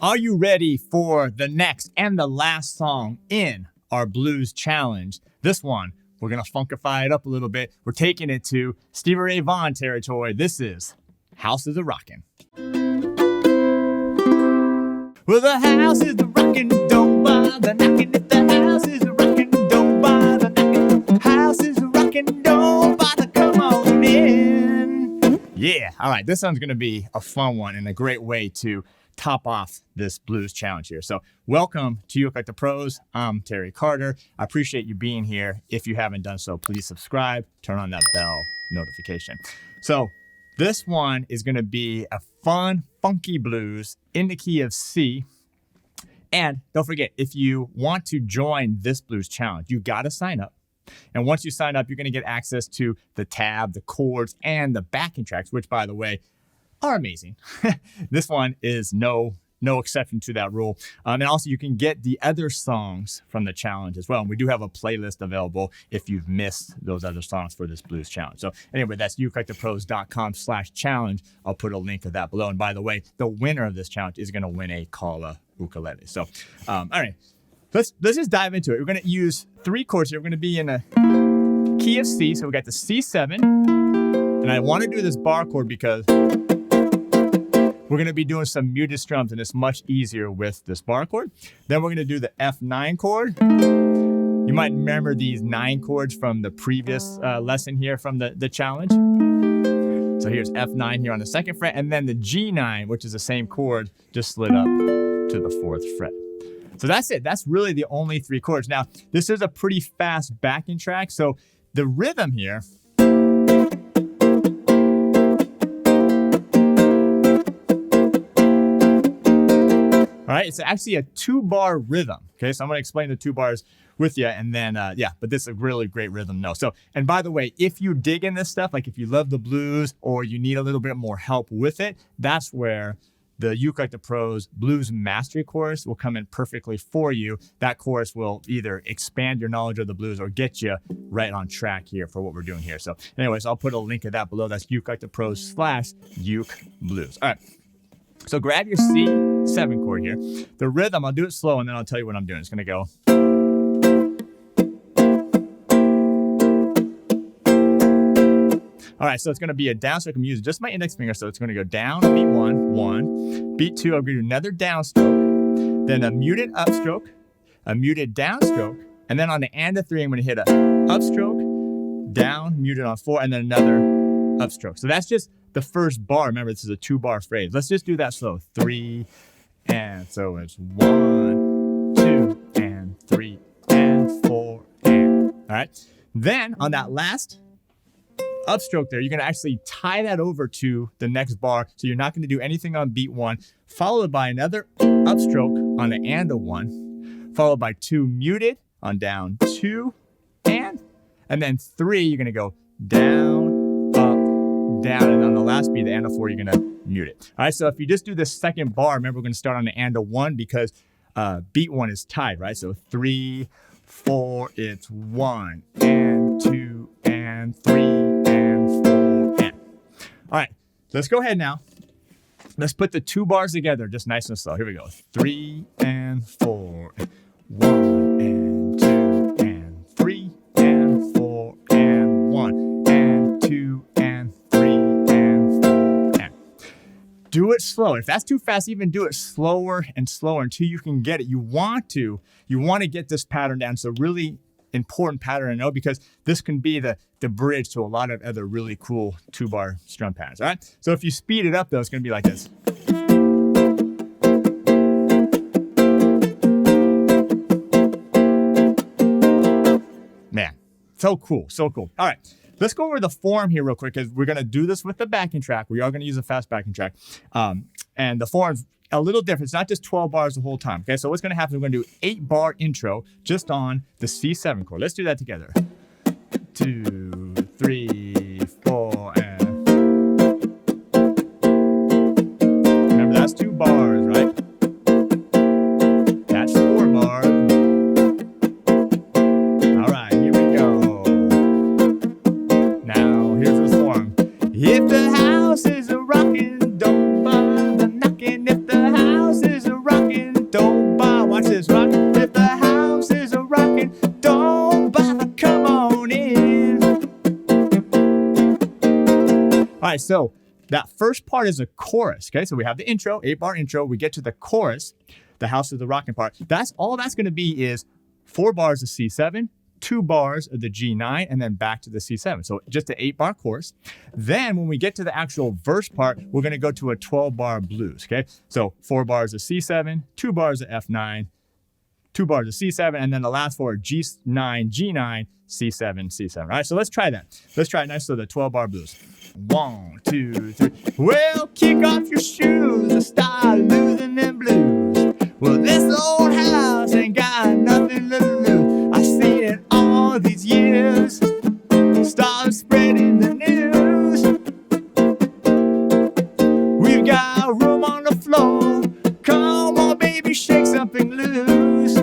Are you ready for the next and the last song in our blues challenge? This one, we're going to funkify it up a little bit. We're taking it to Stevie Ray Vaughan territory. This is Is A Rockin. Well, the house is a rockin', don't bother knocking. If the house is a rockin', don't bother knocking. House is a rockin', don't bother, come on in. Yeah, all right, this one's going to be a fun one and a great way to top off this blues challenge here. So welcome to ukelikethepros. I'm Terry Carter. I appreciate you being here. If you haven't done so, please subscribe, turn on that bell notification. So this one is going to be a fun, funky blues in the key of C. And don't forget, if you want to join this blues challenge, you got to sign up. And once you sign up, you're going to get access to the tab, the chords, and the backing tracks, which, by the way, are amazing. This one is no exception to that rule. And also you can get the other songs from the challenge as well. And we do have a playlist available if you've missed those other songs for this blues challenge. So anyway, that's ukelikethepros.com/challenge. I'll put a link to that below. And by the way, the winner of this challenge is going to win a Kala ukulele. So, all right, let's just dive into it. We're going to use 3 chords here. We're going to be in a key of C. So we got the C7. And I want to do this bar chord because we're going to be doing some muted strums, and it's much easier with this bar chord. Then we're going to do the F9 chord. You might remember these 9 chords from the previous lesson here from the challenge. So here's F9 here on the 2nd fret, and then the G9, which is the same chord, just slid up to the 4th fret. So that's it. That's really the only 3 chords. Now, this is a pretty fast backing track, so the rhythm here, all right, it's actually a 2-bar rhythm. Okay, so I'm going to explain the 2 bars with you, and then, but this is a really great rhythm, no. So, and by the way, if you dig in this stuff, like if you love the blues or you need a little bit more help with it, that's where the ukelikethepros Blues Mastery course will come in perfectly for you. That course will either expand your knowledge of the blues or get you right on track here for what we're doing here. So anyways, I'll put a link to that below. That's ukelikethepros/ukeblues. All right. So grab your C7 chord here. The rhythm, I'll do it slow and then I'll tell you what I'm doing. It's going to go. All right, so it's going to be a downstroke. I'm using just my index finger, so it's going to go down, beat 1, beat 2. I'm going to do another downstroke, then a muted upstroke, a muted downstroke, and then on the and of 3, I'm going to hit a upstroke, down, muted on 4, and then another upstroke. So that's just the first bar. Remember, this is a 2-bar phrase. Let's just do that slow. 3, and so it's 1, 2, and 3, and 4, and. All right. Then on that last upstroke there, you're going to actually tie that over to the next bar. So you're not going to do anything on beat 1, followed by another upstroke on the and of 1, followed by 2 muted on down 2, and then 3, you're going to go down, up, down, and on the last beat, the and of 4, you're going to mute it. All right, so if you just do this second bar, remember we're going to start on the and of 1 because beat 1 is tied, right? So 3, 4, it's 1, and 2, and 3, and 4, and. All right, let's go ahead now. Let's put the 2 bars together, just nice and slow. Here we go. 3, and 4, and 1, and 2, and 3, and 4, and 1, and 2, and 3, and 4, and. Do it slow. If that's too fast, even do it slower and slower until you can get it. You want to get this pattern down. It's a really important pattern to know because this can be the bridge to a lot of other really cool 2-bar strum patterns. All right. So if you speed it up, though, it's going to be like this. Man, so cool. So cool. All right. Let's go over the form here real quick because we're going to do this with the backing track. We are going to use a fast backing track. And the form's a little different. It's not just 12 bars the whole time. Okay, so what's going to happen, we're going to do 8-bar intro just on the C7 chord. Let's do that together. 2, 3, 4, and. Remember, that's 2 bars, right? That's 4 bars. All right, here we go. Now, here's the form. If the house is a rockin', don't bother knocking. If the house is a rockin', right, so that first part is a chorus, okay? So we have the intro, 8-bar intro. We get to the chorus, the House of the Rockin' part. That's all that's going to be is 4 bars of C7, 2 bars of the G9, and then back to the C7. So just an 8-bar chorus. Then when we get to the actual verse part, we're going to go to a 12-bar blues, okay? So 4 bars of C7, 2 bars of F9, 2 bars of C7, and then the last 4 G9, G9, C7, C7. All right, so let's try that. Let's try it nice. So the 12-bar blues. 1, 2, 3. Well, kick off your shoes and start losing them blues. Well, this old house ain't got nothing to lose. I seen it all these years. Start spreading the news. We've got room on the floor. Come on, baby, shake something loose.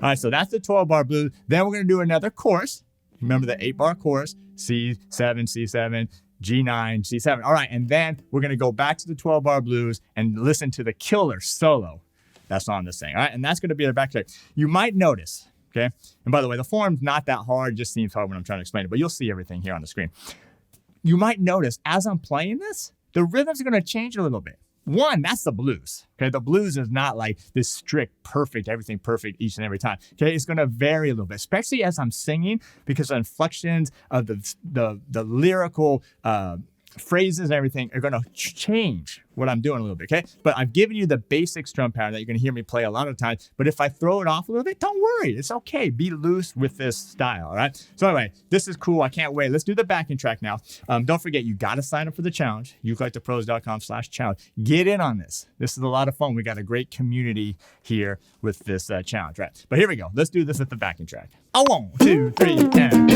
All right, so that's the 12-bar blues. Then we're going to do another chorus. Remember the 8-bar chorus, C7, C7, G9, C7. All right, and then we're going to go back to the 12-bar blues and listen to the killer solo that's on this thing. All right, and that's going to be the back track. You might notice, okay? And by the way, the form's not that hard. It just seems hard when I'm trying to explain it, but you'll see everything here on the screen. You might notice as I'm playing this, the rhythms are going to change a little bit. One, that's the blues. Okay, the blues is not like this strict, perfect, everything perfect each and every time. Okay, it's going to vary a little bit, especially as I'm singing, because the inflections of the lyrical phrases and everything are going to change what I'm doing a little bit. Okay, but I've given you the basic strum pattern that you're going to hear me play a lot of times. But if I throw it off a little bit, don't worry, it's okay. Be loose with this style. All right. So anyway, this is cool. I can't wait. Let's do the backing track now. Don't forget, you got to sign up for the challenge. ukelikethepros.com/challenge. Get in on this. This is a lot of fun. We got a great community here with this challenge. Right. But here we go. Let's do this at the backing track. 1, 2, 3, and.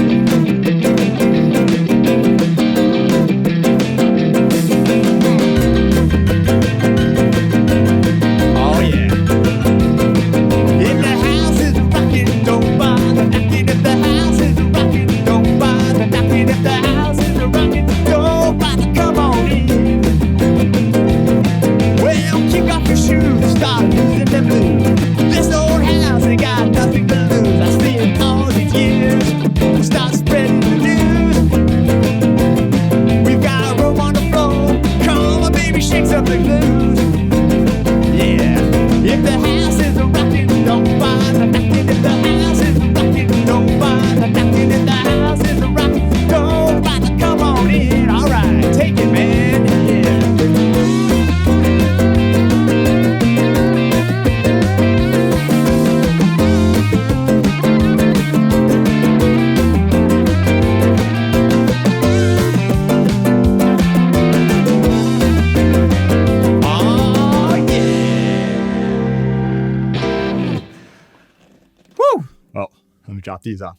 Drop these off.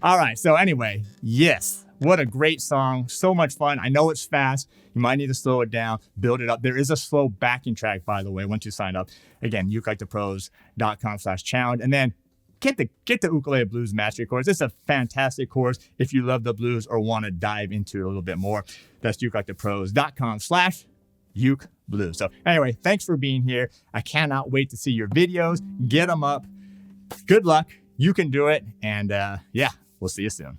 All right. So anyway, yes, what a great song. So much fun. I know it's fast. You might need to slow it down, build it up. There is a slow backing track, by the way, once you sign up. Again, ukelikethepros.com/challenge. And then get the Ukulele Blues Mastery course. It's a fantastic course if you love the blues or want to dive into it a little bit more. That's ukelikethepros.com/ukeblues. So anyway, thanks for being here. I cannot wait to see your videos. Get them up. Good luck. You can do it. And yeah, we'll see you soon.